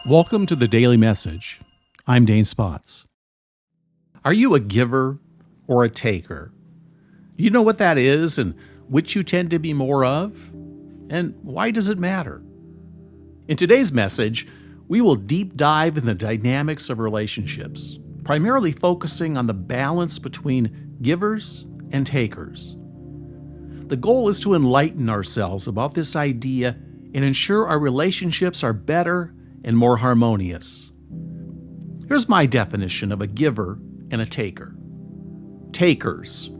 Welcome to the Daily Message. I'm Dane Spots. Are you a giver or a taker? Do you know what that is and which you tend to be more of? And why does it matter? In today's message, we will deep dive in the dynamics of relationships, primarily focusing on the balance between givers and takers. The goal is to enlighten ourselves about this idea and ensure our relationships are better and more harmonious. Here's my definition of a giver and a taker. Takers.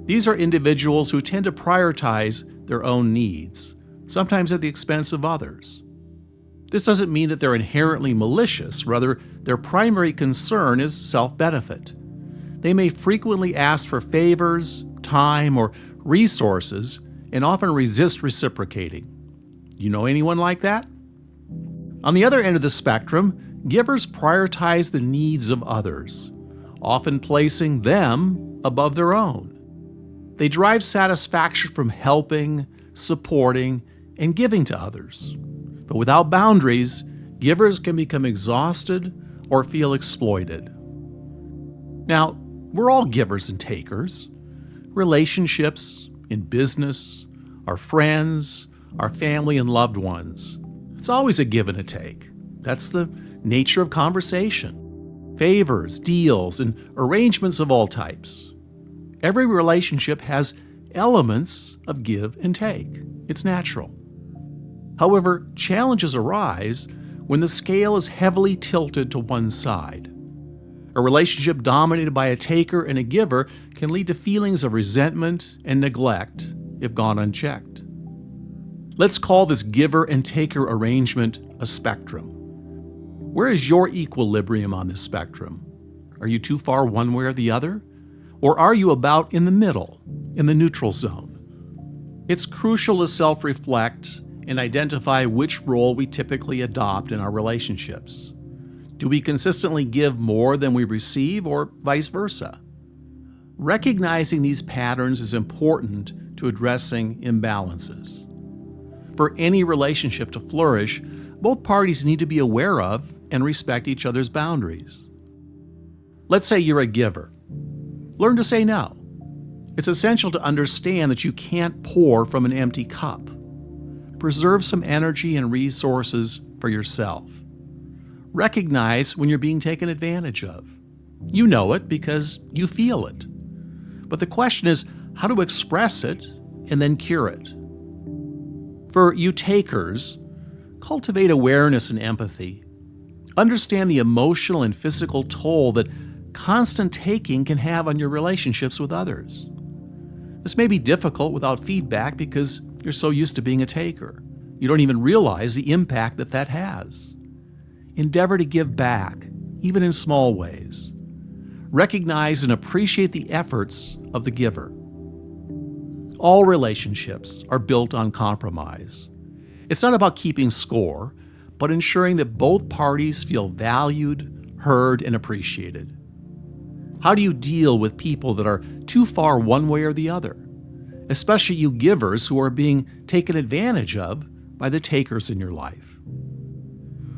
These are individuals who tend to prioritize their own needs, sometimes at the expense of others. This doesn't mean that they're inherently malicious, rather, their primary concern is self-benefit. They may frequently ask for favors, time, or resources, and often resist reciprocating. You know anyone like that? On the other end of the spectrum, givers prioritize the needs of others, often placing them above their own. They derive satisfaction from helping, supporting, and giving to others. But without boundaries, givers can become exhausted or feel exploited. Now, we're all givers and takers. Relationships, in business, our friends, our family and loved ones. It's always a give and a take. That's the nature of conversation. Favors, deals, and arrangements of all types. Every relationship has elements of give and take. It's natural. However, challenges arise when the scale is heavily tilted to one side. A relationship dominated by a taker and a giver can lead to feelings of resentment and neglect if gone unchecked. Let's call this giver and taker arrangement a spectrum. Where is your equilibrium on this spectrum? Are you too far one way or the other? Or are you about in the middle, in the neutral zone? It's crucial to self-reflect and identify which role we typically adopt in our relationships. Do we consistently give more than we receive, or vice versa? Recognizing these patterns is important to addressing imbalances. For any relationship to flourish, both parties need to be aware of and respect each other's boundaries. Let's say you're a giver. Learn to say no. It's essential to understand that you can't pour from an empty cup. Preserve some energy and resources for yourself. Recognize when you're being taken advantage of. You know it because you feel it. But the question is how to express it and then cure it. For you takers, cultivate awareness and empathy. Understand the emotional and physical toll that constant taking can have on your relationships with others. This may be difficult without feedback because you're so used to being a taker. You don't even realize the impact that has. Endeavor to give back, even in small ways. Recognize and appreciate the efforts of the giver. All relationships are built on compromise. It's not about keeping score, but ensuring that both parties feel valued, heard, and appreciated. How do you deal with people that are too far one way or the other? Especially you givers who are being taken advantage of by the takers in your life.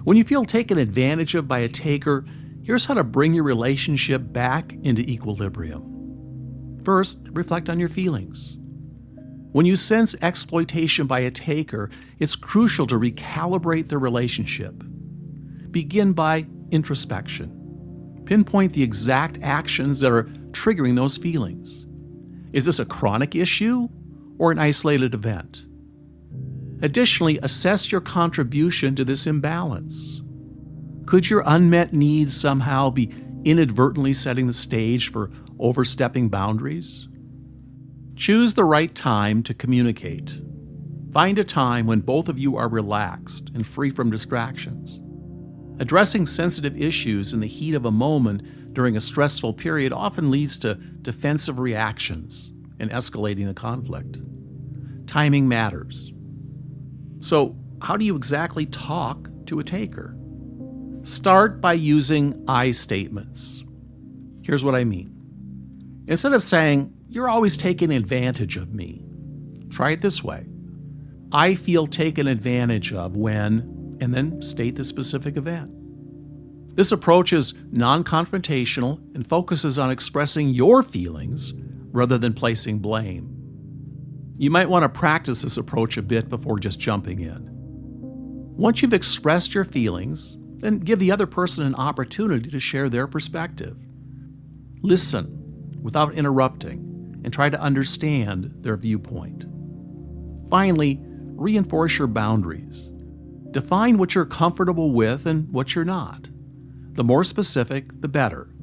When you feel taken advantage of by a taker, here's how to bring your relationship back into equilibrium. First, reflect on your feelings. When you sense exploitation by a taker, it's crucial to recalibrate the relationship. Begin by introspection. Pinpoint the exact actions that are triggering those feelings. Is this a chronic issue or an isolated event? Additionally, assess your contribution to this imbalance. Could your unmet needs somehow be inadvertently setting the stage for overstepping boundaries? Choose the right time to communicate. Find a time when both of you are relaxed and free from distractions. Addressing sensitive issues in the heat of a moment during a stressful period often leads to defensive reactions and escalating the conflict. Timing matters. So, how do you exactly talk to a taker? Start by using I statements. Here's what I mean. Instead of saying, "You're always taking advantage of me," try it this way. I feel taken advantage of when, and then state the specific event. This approach is non-confrontational and focuses on expressing your feelings rather than placing blame. You might want to practice this approach a bit before just jumping in. Once you've expressed your feelings, then give the other person an opportunity to share their perspective. Listen without interrupting and try to understand their viewpoint. Finally, reinforce your boundaries. Define what you're comfortable with and what you're not. The more specific, the better.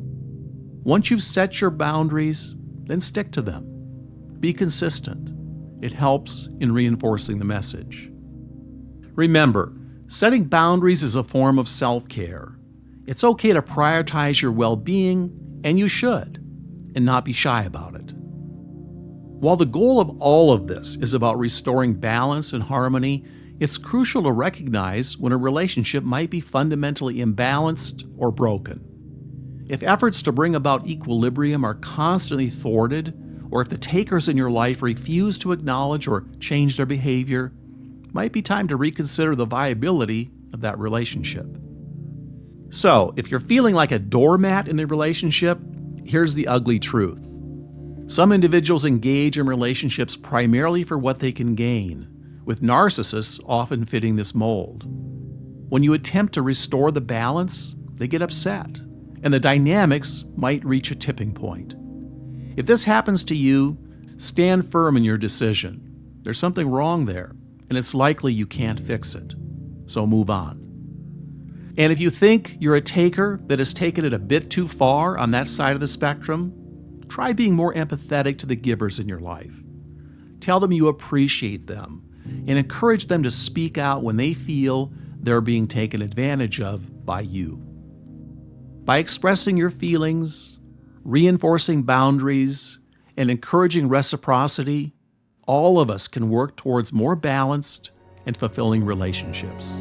Once you've set your boundaries, then stick to them. Be consistent. It helps in reinforcing the message. Remember, setting boundaries is a form of self-care. It's okay to prioritize your well-being, and you should, and not be shy about it. While the goal of all of this is about restoring balance and harmony, it's crucial to recognize when a relationship might be fundamentally imbalanced or broken. If efforts to bring about equilibrium are constantly thwarted, or if the takers in your life refuse to acknowledge or change their behavior, it might be time to reconsider the viability of that relationship. So, if you're feeling like a doormat in the relationship, here's the ugly truth. Some individuals engage in relationships primarily for what they can gain, with narcissists often fitting this mold. When you attempt to restore the balance, they get upset, and the dynamics might reach a tipping point. If this happens to you, stand firm in your decision. There's something wrong there, and it's likely you can't fix it. So move on. And if you think you're a taker that has taken it a bit too far on that side of the spectrum, try being more empathetic to the givers in your life. Tell them you appreciate them and encourage them to speak out when they feel they're being taken advantage of by you. By expressing your feelings, reinforcing boundaries, and encouraging reciprocity, all of us can work towards more balanced and fulfilling relationships.